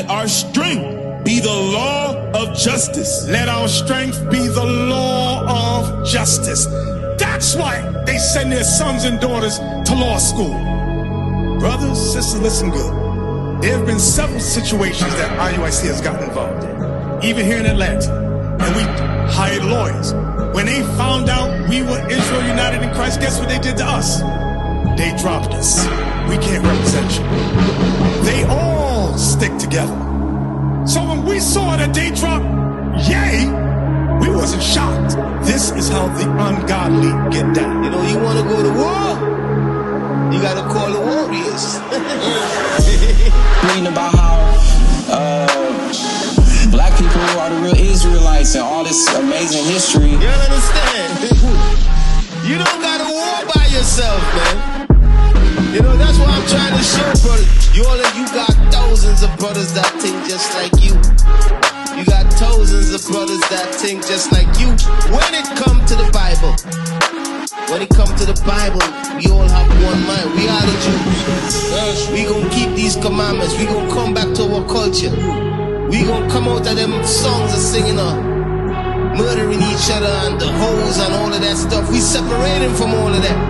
Our strength be the law of justice. Let our strength be the law of justice. That's why they send their sons and daughters to law school. Brothers, sisters, listen good. There have been several situations that IUIC has gotten involved in, even here in Atlanta. And we hired lawyers. When they found out we were Israel United in Christ, guess what they did to us? They dropped us. We can't represent you. They all stick together. So when we saw that they dropped, yay, we wasn't shocked. This is how the ungodly get down. You know, you want to go to war, you got to call the warriors. Reading about how black people are the real Israelites and all this amazing history. You don't understand? You don't got to war by yourself, man. You know, that's what I'm trying to show, brother. You got thousands of brothers that think just like you. You got thousands of brothers that think just like you. When it come to the Bible, we all have one mind. We are the Jews. We gonna keep these commandments. We gonna come back to our culture. We gonna come out of them songs and singing murdering each other and the hoes and all of that stuff. We separating from all of that.